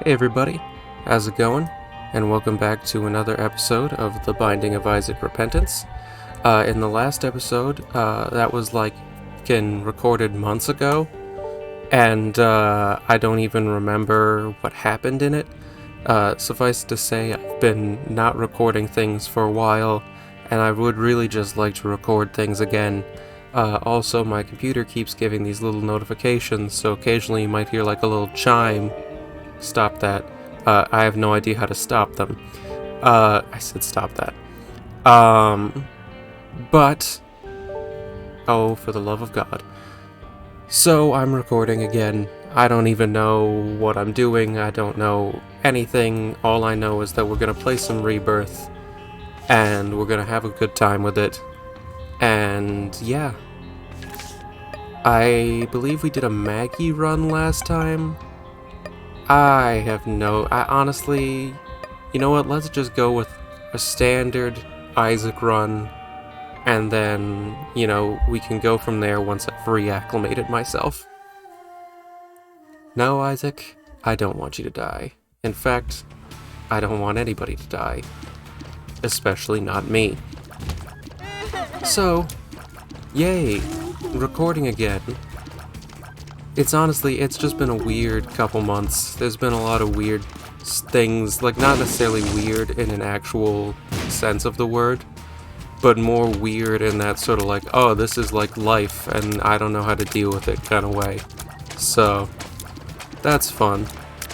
Hey everybody, how's it going? And welcome back to another episode of The Binding of Isaac Repentance. In the last episode, that was recorded months ago, and I don't even remember what happened in it. Suffice to say, I've been not recording things for a while, and I would really just like to record things again. Also, my computer keeps giving these little notifications, so occasionally you might hear like a little chime. Stop that. I have no idea how to stop them. I said stop that. But, oh, for the love of God. So, I'm recording again. I don't even know what I'm doing. I don't know anything. All I know is that we're gonna play some Rebirth, and we're gonna have a good time with it. And, yeah. I believe we did a Maggie run last time. I honestly, you know what, let's just go with a standard Isaac run, and then, we can go from there once I've reacclimated myself. No, Isaac, I don't want you to die. In fact, I don't want anybody to die. Especially not me. So, yay, recording again. It's just been a weird couple months. There's been a lot of weird things, like not necessarily weird in an actual sense of the word, but more weird in that sort of like, oh, this is like life and I don't know how to deal with it kind of way. So, that's fun.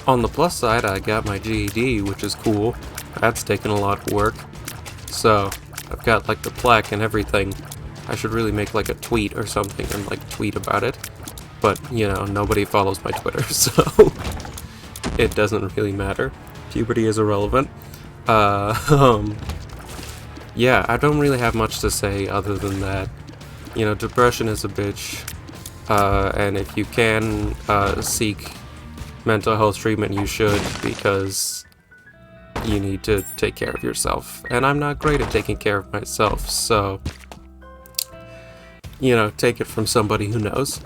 On the plus side, I got my GED, which is cool. That's taken a lot of work. So, I've got like the plaque and everything. I should really make like a tweet or something and like tweet about it. But, nobody follows my Twitter, so it doesn't really matter. Puberty is irrelevant. Yeah, I don't really have much to say other than that. Depression is a bitch, and if you can seek mental health treatment, you should, because you need to take care of yourself. And I'm not great at taking care of myself, so, take it from somebody who knows.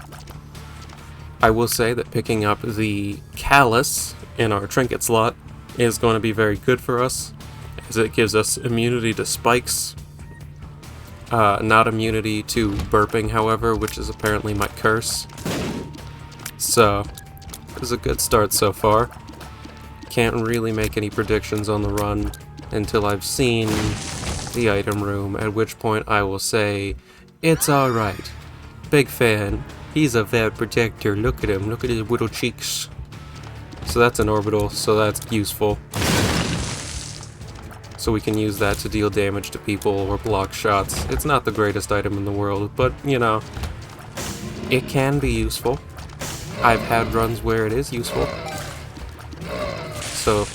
I will say that picking up the callus in our trinket slot is going to be very good for us, as it gives us immunity to spikes. Not immunity to burping, however, which is apparently my curse. So, it was a good start so far. Can't really make any predictions on the run until I've seen the item room, at which point I will say, it's alright. Big fan. He's a vet protector. Look at him. Look at his little cheeks. So that's an orbital, so that's useful. So we can use that to deal damage to people or block shots. It's not the greatest item in the world, but, it can be useful. I've had runs where it is useful. So,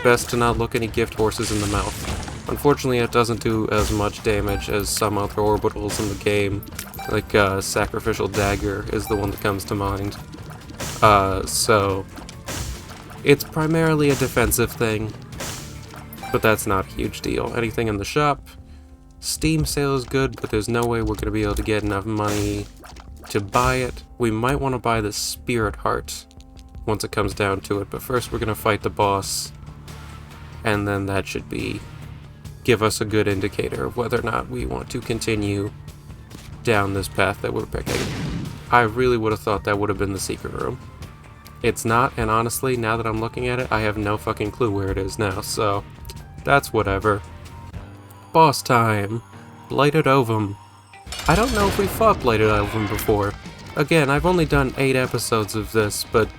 best to not look any gift horses in the mouth. Unfortunately, it doesn't do as much damage as some other orbitals in the game. Like, Sacrificial Dagger is the one that comes to mind. So, it's primarily a defensive thing, but that's not a huge deal. Anything in the shop, Steam sale is good, but there's no way we're going to be able to get enough money to buy it. We might want to buy the Spirit Heart once it comes down to it, but first we're going to fight the boss, and then that should give us a good indicator of whether or not we want to continue down this path that we're picking. I really would have thought that would have been the secret room. It's not, and honestly, now that I'm looking at it, I have no fucking clue where it is now, so that's whatever. Boss time! Blighted Ovum. I don't know if we fought Blighted Ovum before. Again, I've only done 8 episodes of this, but,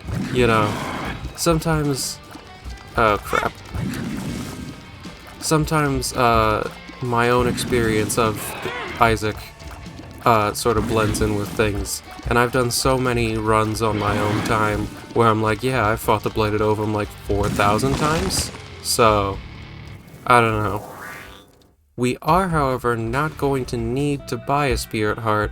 sometimes... oh, crap. Sometimes, my own experience of Isaac sort of blends in with things. And I've done so many runs on my own time where I'm like, yeah, I fought the Blighted Ovum like 4,000 times. So, I don't know. We are, however, not going to need to buy a Spirit Heart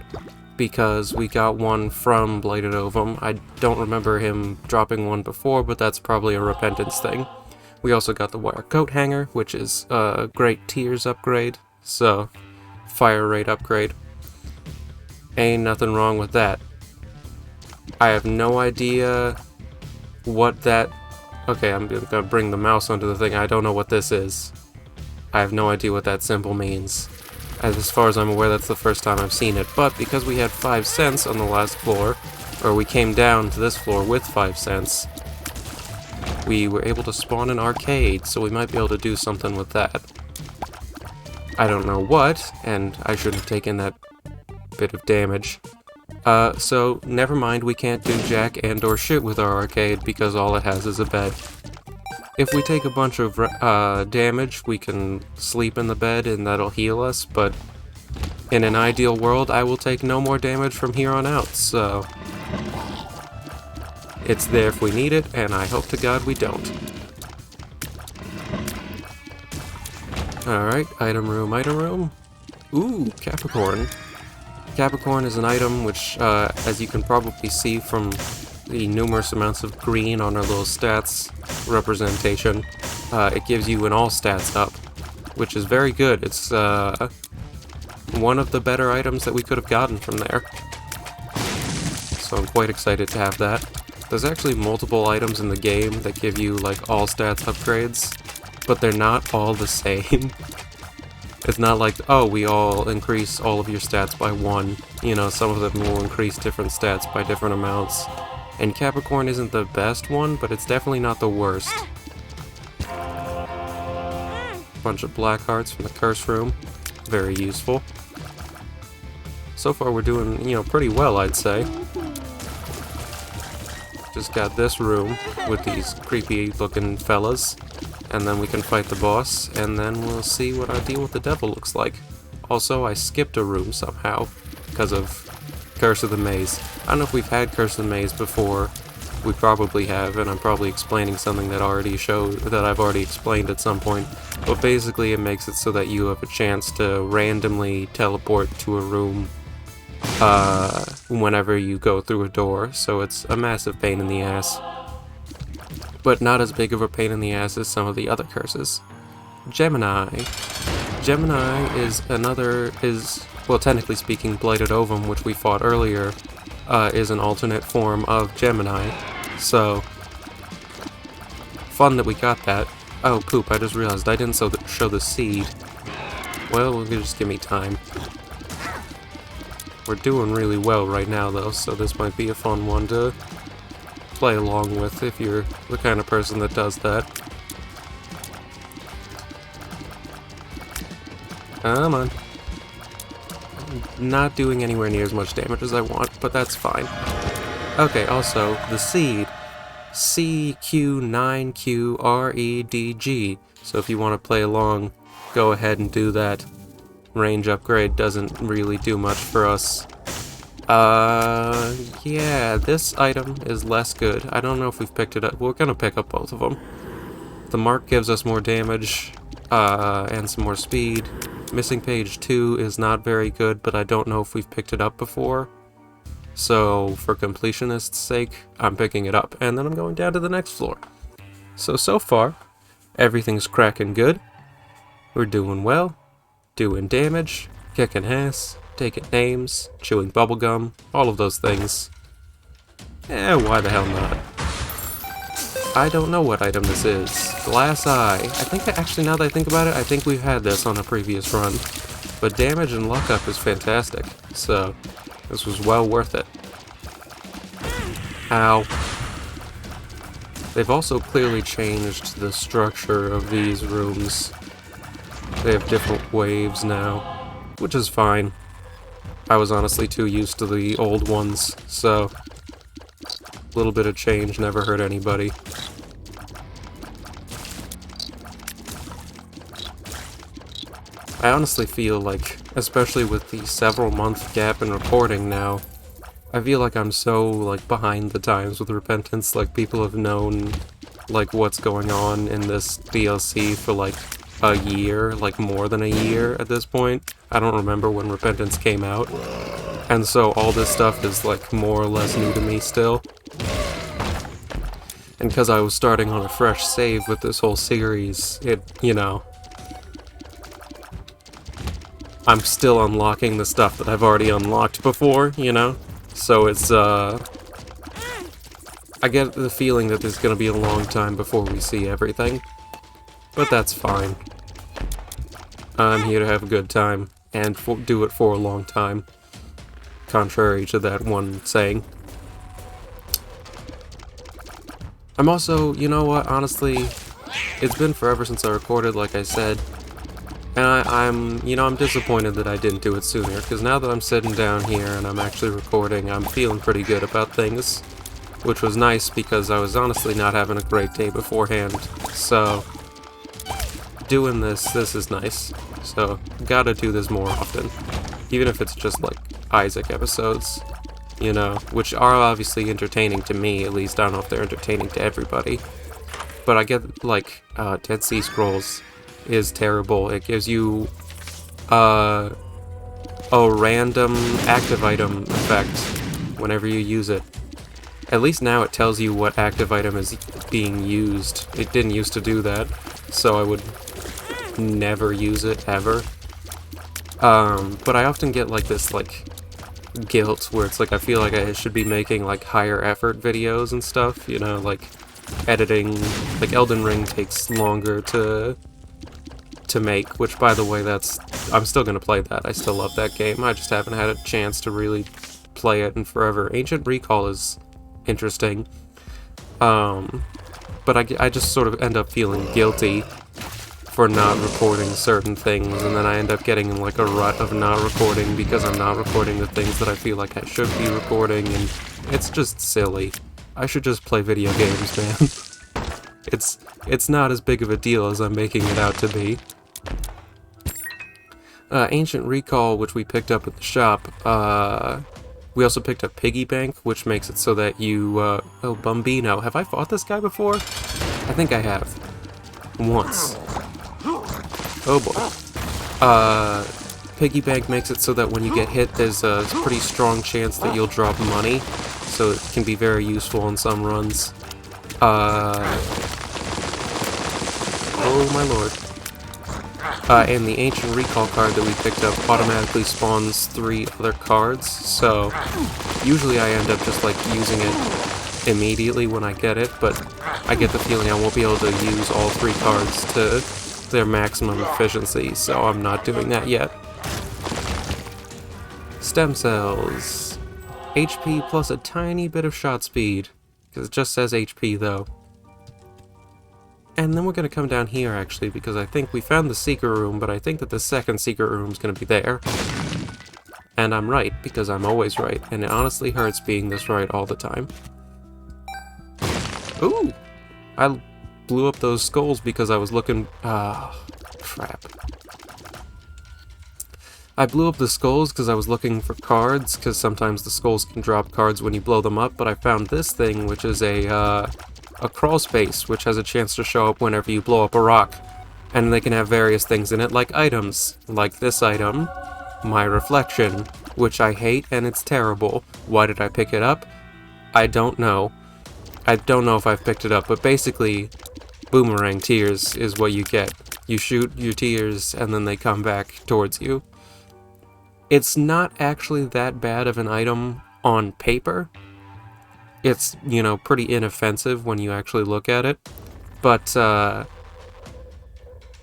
because we got one from Blighted Ovum. I don't remember him dropping one before, but that's probably a repentance thing. We also got the Wire Coat Hanger, which is a great Tears upgrade, so fire rate upgrade. Ain't nothing wrong with that. I have no idea what that Okay, I'm gonna bring the mouse onto the thing. I don't know what this is. I have no idea what that symbol means. As far as I'm aware, that's the first time I've seen it. But because we had 5 cents on the last floor, or we came down to this floor with 5 cents, we were able to spawn an arcade, so we might be able to do something with that. I don't know what, and I should have taken that bit of damage. So never mind, we can't do jack and or shit with our arcade because all it has is a bed. If we take a bunch of damage, we can sleep in the bed and that'll heal us, but in an ideal world, I will take no more damage from here on out, so it's there if we need it, and I hope to God we don't. Alright, item room, item room. Ooh, Capricorn. Capricorn is an item which, as you can probably see from the numerous amounts of green on our little stats representation, it gives you an all stats up, which is very good. It's one of the better items that we could have gotten from there. So I'm quite excited to have that. There's actually multiple items in the game that give you like all stats upgrades, but they're not all the same. It's not like, oh, we all increase all of your stats by 1. You know, some of them will increase different stats by different amounts. And Capricorn isn't the best one, but it's definitely not the worst. Bunch of black hearts from the curse room. Very useful. So far we're doing, you know, pretty well, I'd say. Just got this room with these creepy looking fellas. And then we can fight the boss, and then we'll see what our deal with the devil looks like. Also, I skipped a room somehow, because of Curse of the Maze. I don't know if we've had Curse of the Maze before. We probably have, and I'm probably explaining something that I've already explained at some point. But basically it makes it so that you have a chance to randomly teleport to a room whenever you go through a door, so it's a massive pain in the ass. But not as big of a pain in the ass as some of the other curses. Gemini. Gemini is well, technically speaking, Blighted Ovum, which we fought earlier, is an alternate form of Gemini. So, fun that we got that. Oh, poop, I just realized I didn't show the seed. Well, just give me time. We're doing really well right now, though, so this might be a fun one to play along with if you're the kind of person that does that. Come on. I'm not doing anywhere near as much damage as I want, but that's fine. Okay, also, the seed. CQ9QREDG. So if you want to play along, go ahead and do that. Range upgrade doesn't really do much for us. Yeah, this item is less good. I don't know if we've picked it up. We're gonna pick up both of them. The mark gives us more damage, and some more speed. Missing page 2 is not very good, but I don't know if we've picked it up before. So, for completionist's sake, I'm picking it up, and then I'm going down to the next floor. So far, everything's cracking good. We're doing well, doing damage, kicking ass, taking names, chewing bubblegum, all of those things. Why the hell not? I don't know what item this is. Glass Eye. I think, actually, now that I think about it, I think we've had this on a previous run. But damage and luck up is fantastic, so this was well worth it. Ow. They've also clearly changed the structure of these rooms. They have different waves now, which is fine. I was honestly too used to the old ones, so a little bit of change never hurt anybody. I honestly feel like, especially with the several month gap in recording now, I feel like I'm so, like, behind the times with Repentance. Like, people have known, like, what's going on in this DLC for, like, a year, like, more than a year at this point. I don't remember when Repentance came out. And so all this stuff is, like, more or less new to me still. And because I was starting on a fresh save with this whole series, you know, I'm still unlocking the stuff that I've already unlocked before, you know? So it's, I get the feeling that there's gonna be a long time before we see everything. But that's fine. I'm here to have a good time, and do it for a long time. Contrary to that one saying. I'm also, you know what, honestly, it's been forever since I recorded, like I said. And I'm disappointed that I didn't do it sooner, because now that I'm sitting down here and I'm actually recording, I'm feeling pretty good about things. Which was nice, because I was honestly not having a great day beforehand. So, doing this is nice. So, gotta do this more often. Even if it's just, like, Isaac episodes. You know, which are obviously entertaining to me, at least. I don't know if they're entertaining to everybody. But I get, like, Dead Sea Scrolls is terrible. It gives you a random active item effect whenever you use it. At least now it tells you what active item is being used. It didn't used to do that, so I would never use it ever. But I often get like this like guilt where it's like I feel like I should be making like higher effort videos and stuff, you know, like editing. Like Elden Ring takes longer to make, which by the way, I'm still gonna play that. I still love that game. I just haven't had a chance to really play it in forever. Ancient Recall is interesting, but I just sort of end up feeling guilty for not recording certain things, and then I end up getting in like a rut of not recording because I'm not recording the things that I feel like I should be recording, and it's just silly. I should just play video games, man. It's not as big of a deal as I'm making it out to be. Ancient Recall, which we picked up at the shop, we also picked up Piggy Bank, which makes it so that you, oh, Bumbino. Have I fought this guy before? I think I have. Once. Oh boy. Piggy Bank makes it so that when you get hit, there's a pretty strong chance that you'll drop money, so it can be very useful in some runs. Oh my lord. And the Ancient Recall card that we picked up automatically spawns 3 other cards, so usually I end up just like using it immediately when I get it, but I get the feeling I won't be able to use all 3 cards to their maximum efficiency, so I'm not doing that yet. Stem Cells. HP plus a tiny bit of shot speed, because it just says HP though. And then we're going to come down here, actually, because I think we found the secret room, but I think that the second secret room is going to be there. And I'm right, because I'm always right, and it honestly hurts being this right all the time. Ooh! I blew up those skulls because I was looking... crap. I blew up the skulls because I was looking for cards, because sometimes the skulls can drop cards when you blow them up, but I found this thing, which is a crawl space, which has a chance to show up whenever you blow up a rock. And they can have various things in it, like items. Like this item, my reflection, which I hate and it's terrible. Why did I pick it up? I don't know. I don't know if I've picked it up, but basically, Boomerang Tears is what you get. You shoot your tears and then they come back towards you. It's not actually that bad of an item on paper. It's, you know, pretty inoffensive when you actually look at it, but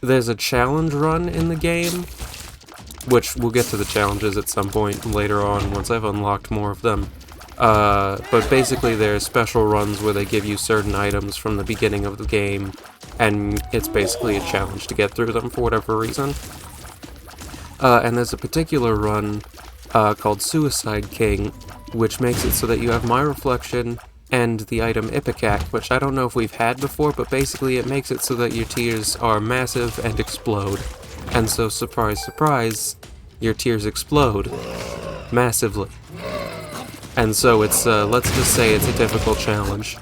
there's a challenge run in the game, which we'll get to the challenges at some point later on once I've unlocked more of them. But basically there's special runs where they give you certain items from the beginning of the game, and it's basically a challenge to get through them for whatever reason. And there's a particular run called Suicide King, which makes it so that you have my reflection and the item Ipecac, which I don't know if we've had before, but basically it makes it so that your tears are massive and explode. And so, surprise, surprise, your tears explode massively. And so it's, let's just say it's a difficult challenge.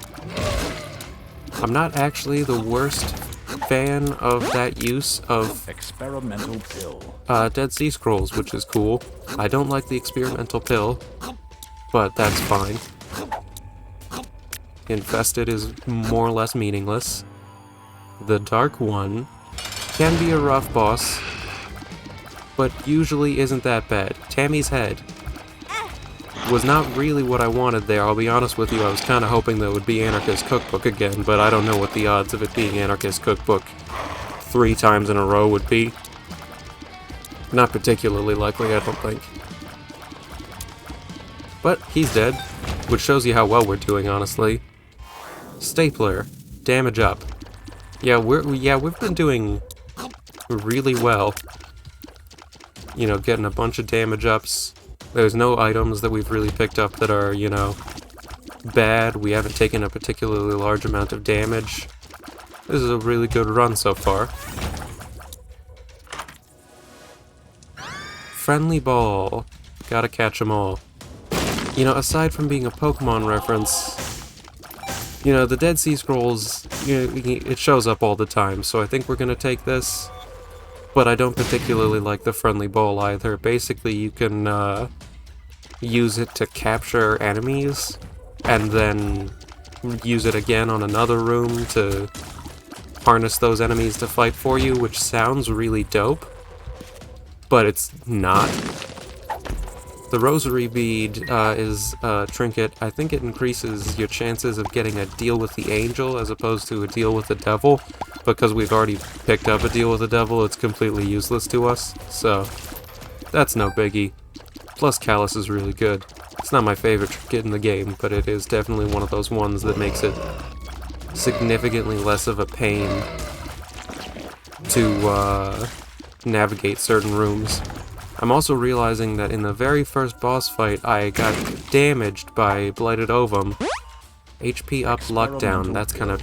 I'm not actually the worst fan of that use of experimental pill. Dead Sea Scrolls, which is cool. I don't like the experimental pill, but that's fine. Infested is more or less meaningless. The Dark One can be a rough boss, but usually isn't that bad. Tammy's head. was not really what I wanted there. I'll be honest with you, I was kind of hoping that it would be Anarchist Cookbook again, but I don't know what the odds of it being Anarchist Cookbook 3 times in a row would be. Not particularly likely, I don't think. But he's dead, which shows you how well we're doing, honestly. Stapler, damage up. Yeah, we've been doing really well. You know, getting a bunch of damage ups. There's no items that we've really picked up that are, you know, bad. We haven't taken a particularly large amount of damage. This is a really good run so far. Friendly ball. Gotta catch 'em all. You know, aside from being a Pokemon reference, you know, the Dead Sea Scrolls, you know, it shows up all the time, so I think we're gonna take this. But I don't particularly like the friendly ball either. Basically, you can use it to capture enemies, and then use it again on another room to harness those enemies to fight for you, which sounds really dope, but it's not. The Rosary Bead is a trinket. I think it increases your chances of getting a deal with the angel as opposed to a deal with the devil. Because we've already picked up a deal with the devil, it's completely useless to us. So, that's no biggie. Plus, Callus is really good. It's not my favorite trinket in the game, but it is definitely one of those ones that makes it significantly less of a pain to navigate certain rooms. I'm also realizing that in the very first boss fight, I got damaged by Blighted Ovum. HP up, luck down. That's kind of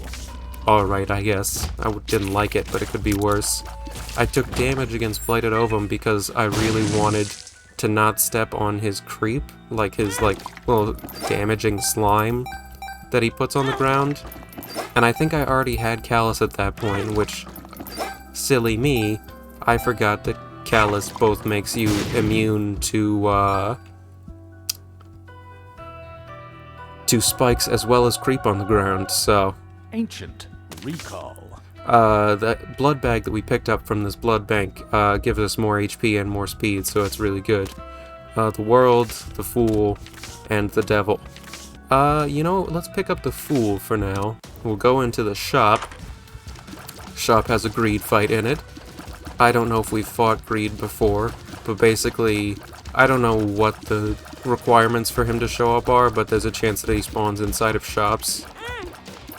alright, I guess. I didn't like it, but it could be worse. I took damage against Blighted Ovum because I really wanted to not step on his creep, like his, little damaging slime that he puts on the ground. And I think I already had Callus at that point, which, silly me, I forgot that Callus both makes you immune to spikes as well as creep on the ground, so... Ancient recall. The blood bag that we picked up from this blood bank gives us more HP and more speed, so it's really good. The world, the fool, and the devil. You know, let's pick up the fool for now. We'll go into the shop. Shop has a greed fight in it. I don't know if we've fought Greed before, but basically, I don't know what the requirements for him to show up are, but there's a chance that he spawns inside of shops.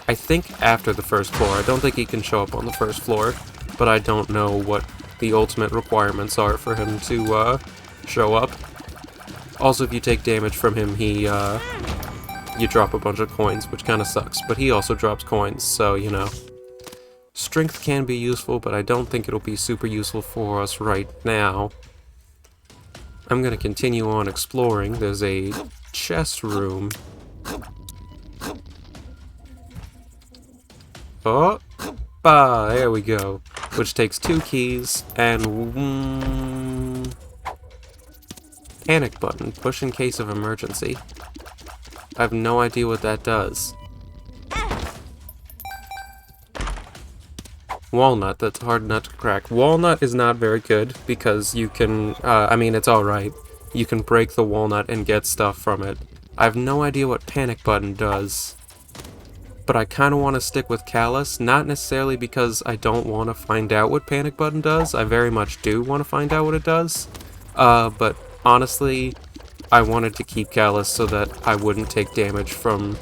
I think after the first floor. I don't think he can show up on the first floor, but I don't know what the ultimate requirements are for him to show up. Also, if you take damage from him, you drop a bunch of coins, which kind of sucks, but he also drops coins, so, you know. Strength can be useful, but I don't think it'll be super useful for us right now. I'm gonna continue on exploring. There's a chest room. Oh! There we go. Which takes 2 keys, and... panic button. Push in case of emergency. I have no idea what that does. Walnut, that's a hard nut to crack. Walnut is not very good, because you can, I mean, it's alright. You can break the walnut and get stuff from it. I have no idea what panic button does. But I kind of want to stick with Callus, not necessarily because I don't want to find out what panic button does. I very much do want to find out what it does. But honestly, I wanted to keep Callus so that I wouldn't take damage from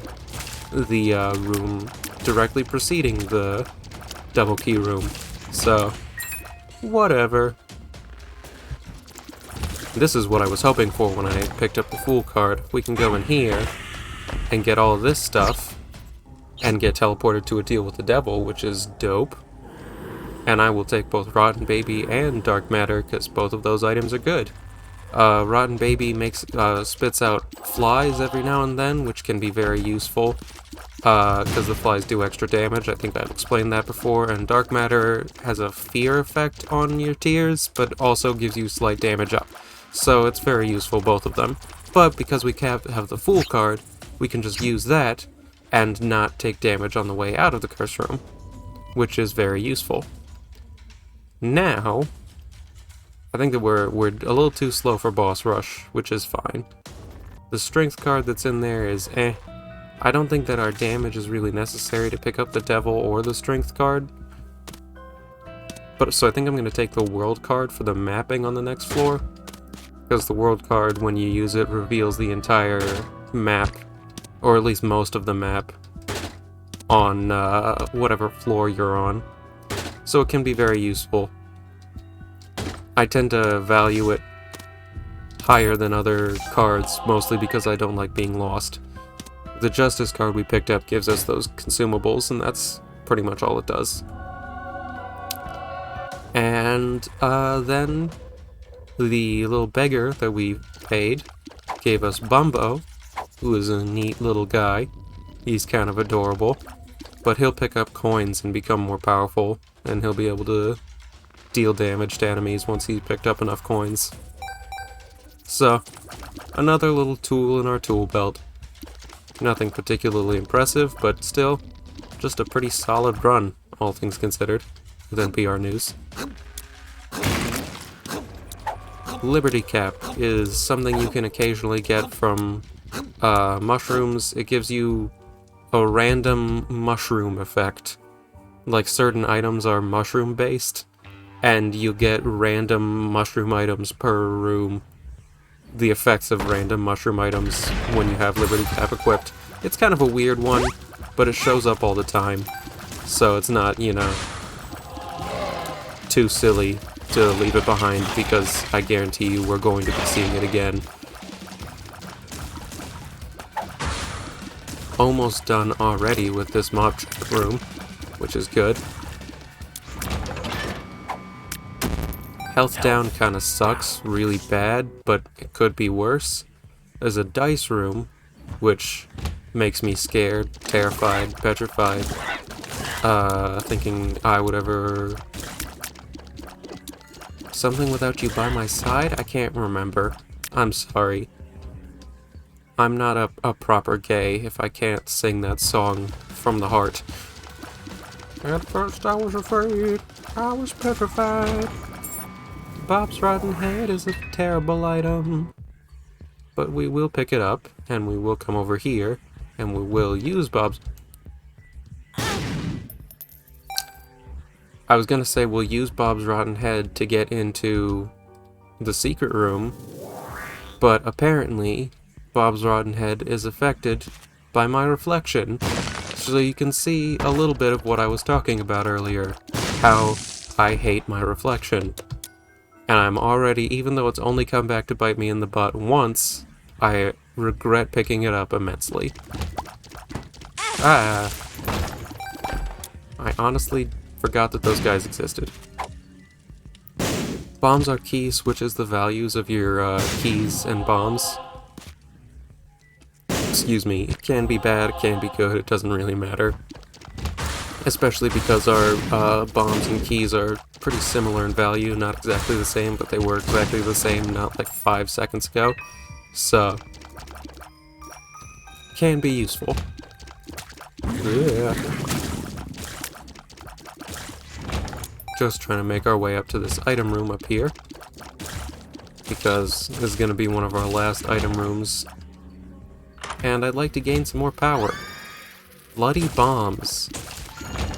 the room directly preceding the double key room. So, whatever. This is what I was hoping for when I picked up the Fool card. We can go in here and get all of this stuff and get teleported to a deal with the devil, which is dope. And I will take both Rotten Baby and Dark Matter, because both of those items are good. Rotten Baby spits out flies every now and then, which can be very useful, because the flies do extra damage. I think I've explained that before. And Dark Matter has a fear effect on your tears, but also gives you slight damage up. So it's very useful, both of them. But because we have the Fool card, we can just use that and not take damage on the way out of the curse room, which is very useful. Now, I think that we're a little too slow for boss rush, which is fine. The strength card that's in there is eh. I don't think that our damage is really necessary to pick up the devil or the strength card. But so I think I'm going to take the world card for the mapping on the next floor. Because the world card, when you use it, reveals the entire map, or at least most of the map, on whatever floor you're on. So it can be very useful. I tend to value it higher than other cards, mostly because I don't like being lost. The Justice card we picked up gives us those consumables, and that's pretty much all it does. And then the little beggar that we paid gave us Bumbo, who is a neat little guy. He's kind of adorable, but he'll pick up coins and become more powerful, and he'll be able to deal damage to enemies once he's picked up enough coins. So, another little tool in our tool belt. Nothing particularly impressive, but still, just a pretty solid run, all things considered, with NPR News. Liberty Cap is something you can occasionally get from mushrooms. It gives you a random mushroom effect. Like certain items are mushroom based, and you get random mushroom items per room. The effects of random mushroom items when you have Liberty Cap equipped. It's kind of a weird one, but it shows up all the time. So it's not, you know, too silly to leave it behind, because I guarantee you we're going to be seeing it again. Almost done already with this mob trap room, which is good. Health down kinda sucks, really bad, but it could be worse. There's a dice room, which makes me scared, terrified, petrified, thinking I would ever... Something without you by my side? I can't remember. I'm sorry. I'm not a proper gay if I can't sing that song from the heart. At first I was afraid, I was petrified. Bob's rotten head is a terrible item. But we will pick it up, and we will come over here, and we will use Bob's... I was gonna say we'll use Bob's rotten head to get into the secret room, but apparently Bob's rotten head is affected by my reflection, so you can see a little bit of what I was talking about earlier, how I hate my reflection. And I'm already, even though it's only come back to bite me in the butt once, I regret picking it up immensely. I honestly forgot that those guys existed. Bombs are key switches the values of your keys and bombs. Excuse me, it can be bad, it can be good, it doesn't really matter. Especially because our bombs and keys are pretty similar in value, not exactly the same, but they were exactly the same not like 5 seconds ago. So, can be useful. Yeah. Just trying to make our way up to this item room up here, because this is going to be one of our last item rooms, and I'd like to gain some more power. Bloody bombs.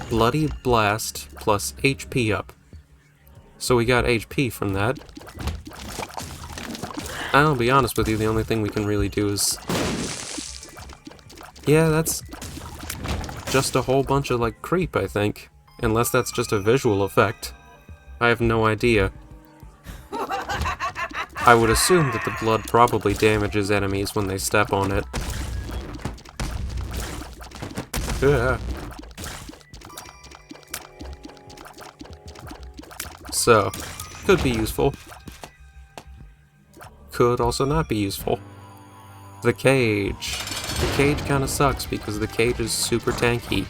Bloody blast plus HP up. So we got HP from that. I'll be honest with you, the only thing we can really do is... Yeah, that's just a whole bunch of, like, creep, I think. Unless that's just a visual effect. I have no idea. I would assume that the blood probably damages enemies when they step on it. Yeah. So, could be useful. Could also not be useful. The cage. The cage kinda sucks because the cage is super tanky.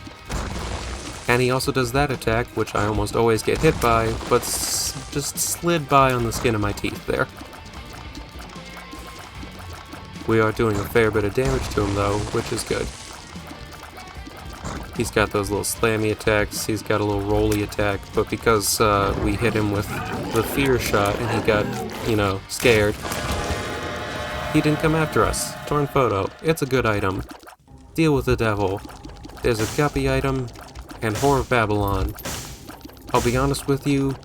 And he also does that attack, which I almost always get hit by, but just slid by on the skin of my teeth there. We are doing a fair bit of damage to him though, which is good. He's got those little slammy attacks, he's got a little rolly attack, but because we hit him with the fear shot and he got, you know, scared, He didn't come after us. Torn photo. It's a good item. Deal with the devil. There's a guppy item, and Whore of Babylon. I'll be honest with you,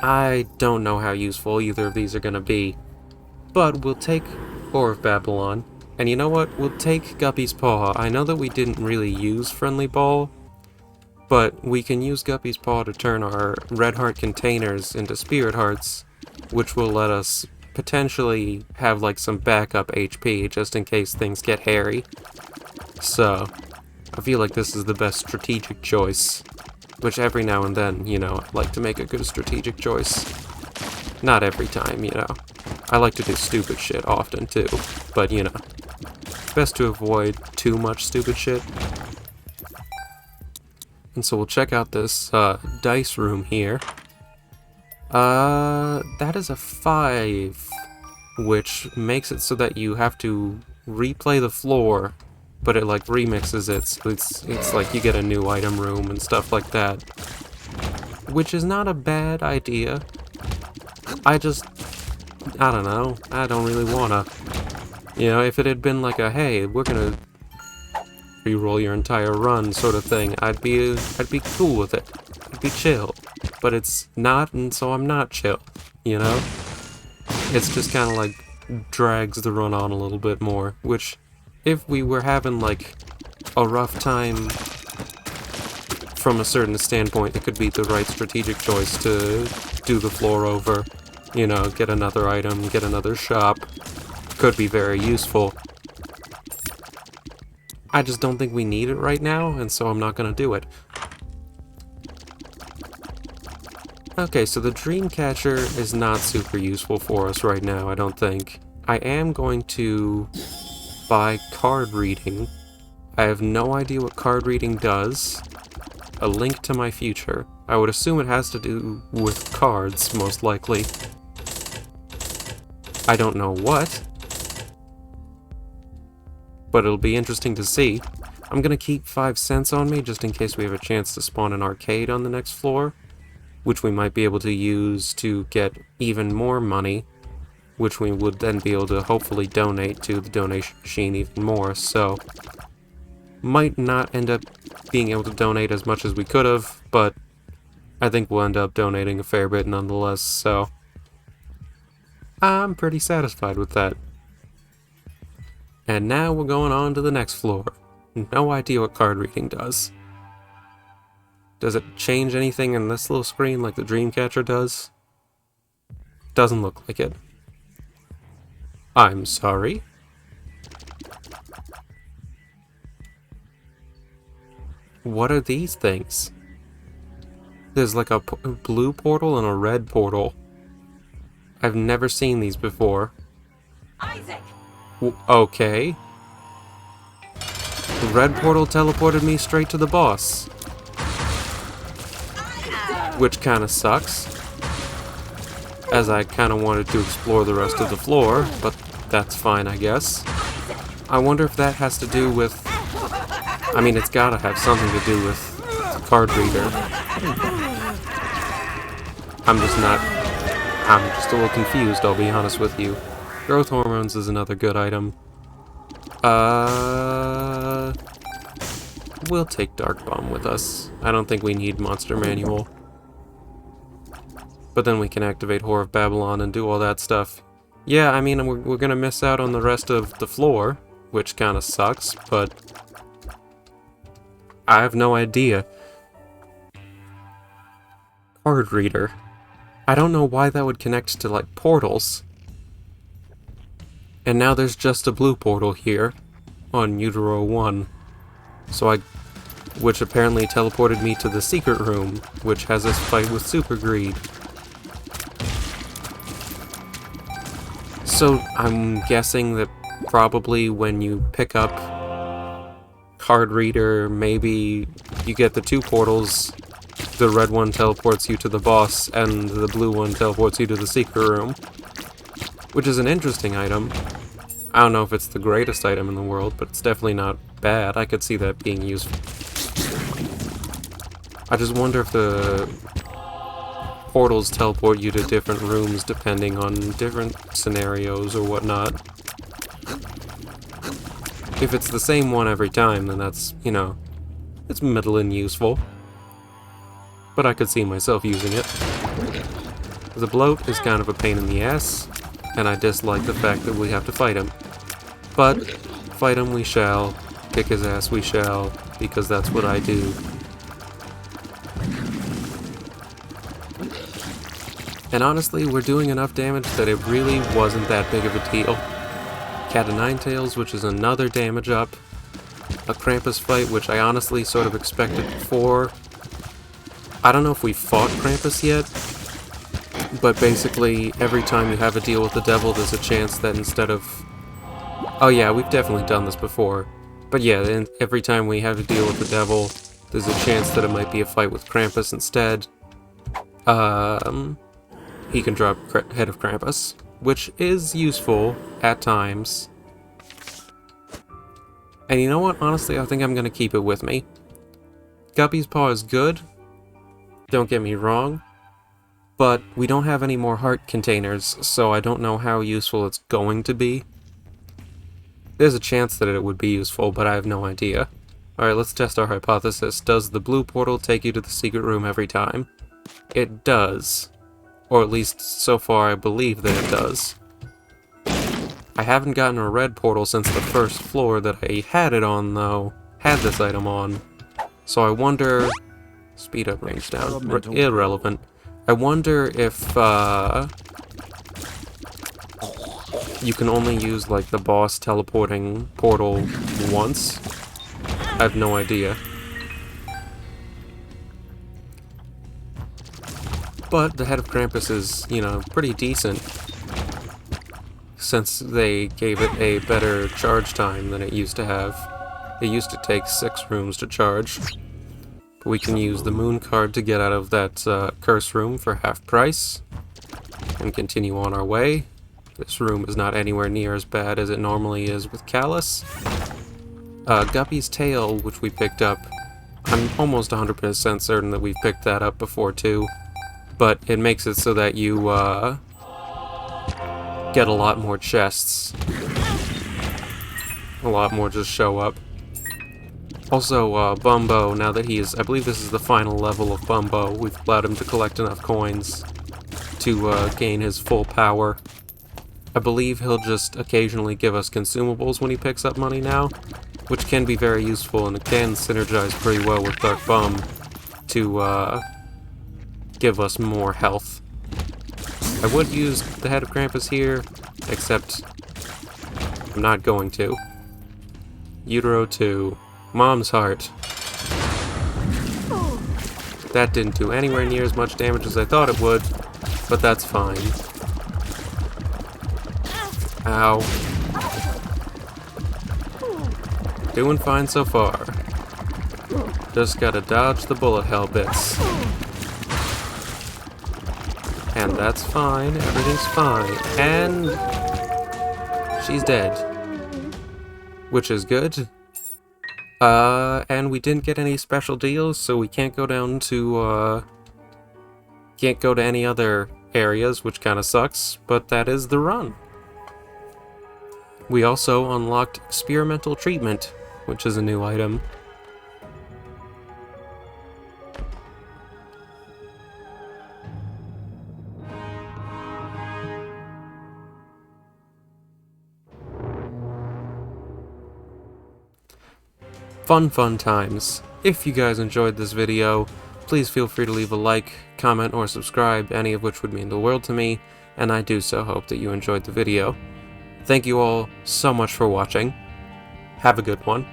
I don't know how useful either of these are gonna be. But we'll take Whore of Babylon. And you know what? We'll take Guppy's Paw. I know that we didn't really use Friendly Ball, but we can use Guppy's Paw to turn our Red Heart containers into Spirit Hearts, which will let us potentially have like some backup HP just in case things get hairy. So, I feel like this is the best strategic choice. Which every now and then, you know, I like to make a good strategic choice. Not every time, you know. I like to do stupid shit often too, but you know. Best to avoid too much stupid shit. And so we'll check out this dice room here. That is a 5, which makes it so that you have to replay the floor, but it like remixes it, so it's like you get a new item room and stuff like that. Which is not a bad idea. I don't know, I don't really wanna. You know, if it had been like a, hey, we're gonna reroll your entire run sort of thing, I'd be cool with it. I'd be chill. But it's not, and so I'm not chill, you know? It's just kind of like drags the run on a little bit more, which if we were having like a rough time from a certain standpoint, it could be the right strategic choice to do the floor over, you know, get another item, get another shop. Could be very useful. I just don't think we need it right now, and so I'm not gonna do it. Okay, so the Dreamcatcher is not super useful for us right now, I don't think. I am going to buy card reading. I have no idea what card reading does. A link to my future. I would assume it has to do with cards, most likely. I don't know what, but it'll be interesting to see. I'm gonna keep 5 cents on me just in case we have a chance to spawn an arcade on the next floor, which we might be able to use to get even more money, which we would then be able to hopefully donate to the donation machine even more, so might not end up being able to donate as much as we could have, but I think we'll end up donating a fair bit nonetheless, so I'm pretty satisfied with that. And now we're going on to the next floor. No idea what card reading does. Does it change anything in this little screen like the Dreamcatcher does? Doesn't look like it. I'm sorry. What are these things? There's like a blue portal and a red portal. I've never seen these before. Isaac! Okay. The red portal teleported me straight to the boss. Which kinda sucks, as I kinda wanted to explore the rest of the floor, but that's fine, I guess. I wonder if that has to do with... I mean, it's gotta have something to do with the card reader. I'm just a little confused, I'll be honest with you. Growth hormones is another good item. We'll take Dark Bomb with us. I don't think we need Monster Manual. But then we can activate Whore of Babylon and do all that stuff. Yeah, I mean, we're gonna miss out on the rest of the floor, which kinda sucks, but I have no idea. Card reader. I don't know why that would connect to, like, portals. And now there's just a blue portal here on Utero 1. So which apparently teleported me to the secret room, which has us fight with Super Greed. So I'm guessing that probably when you pick up card reader, maybe you get the 2 portals. The red one teleports you to the boss, and the blue one teleports you to the secret room. Which is an interesting item. I don't know if it's the greatest item in the world, but it's definitely not bad. I could see that being useful. I just wonder if the portals teleport you to different rooms depending on different scenarios or whatnot. If it's the same one every time, then that's, you know, it's middling useful. But I could see myself using it. The bloat is kind of a pain in the ass, and I dislike the fact that we have to fight him. But fight him we shall, kick his ass we shall, because that's what I do. And honestly, we're doing enough damage that it really wasn't that big of a deal. Cat of Nine Tails, which is another damage up. A Krampus fight, which I honestly sort of expected before. I don't know if we fought Krampus yet, but basically every time you have a deal with the devil, there's a chance that instead of... Oh yeah, we've definitely done this before. But yeah, every time we have a deal with the devil, there's a chance that it might be a fight with Krampus instead. He can drop Head of Krampus, which is useful at times. And you know what? Honestly, I think I'm gonna keep it with me. Guppy's Paw is good, don't get me wrong, but we don't have any more heart containers, so I don't know how useful it's going to be. There's a chance that it would be useful, but I have no idea. Alright, let's test our hypothesis. Does the blue portal take you to the secret room every time? It does. Or at least, so far, I believe that it does. I haven't gotten a red portal since the first floor that I had it on, though. Had this item on. So I wonder... Speed up, range down. Irrelevant. I wonder if, you can only use, like, the boss teleporting portal once? I have no idea. But the Head of Krampus is, you know, pretty decent, since they gave it a better charge time than it used to have. It used to take 6 rooms to charge. But we can use the moon card to get out of that curse room for half price, and continue on our way. This room is not anywhere near as bad as it normally is with Callus. Guppy's tail, which we picked up, I'm almost 100% certain that we've picked that up before too. But it makes it so that you, get a lot more chests. A lot more just show up. Also, Bumbo, now that he is... I believe this is the final level of Bumbo. We've allowed him to collect enough coins to, gain his full power. I believe he'll just occasionally give us consumables when he picks up money now, which can be very useful, and it can synergize pretty well with Dark Bum to, give us more health. I would use the Head of Krampus here, except I'm not going to. Utero 2. Mom's Heart. That didn't do anywhere near as much damage as I thought it would, but that's fine. Ow. Doing fine so far. Just gotta dodge the bullet hell bits. And that's fine, everything's fine. And she's dead. Which is good. And we didn't get any special deals, so we can't go down to, can't go to any other areas, which kinda sucks, but that is the run. We also unlocked Experimental Treatment, which is a new item. Fun times. If you guys enjoyed this video, please feel free to leave a like, comment, or subscribe, any of which would mean the world to me, and I do so hope that you enjoyed the video. Thank you all so much for watching. Have a good one.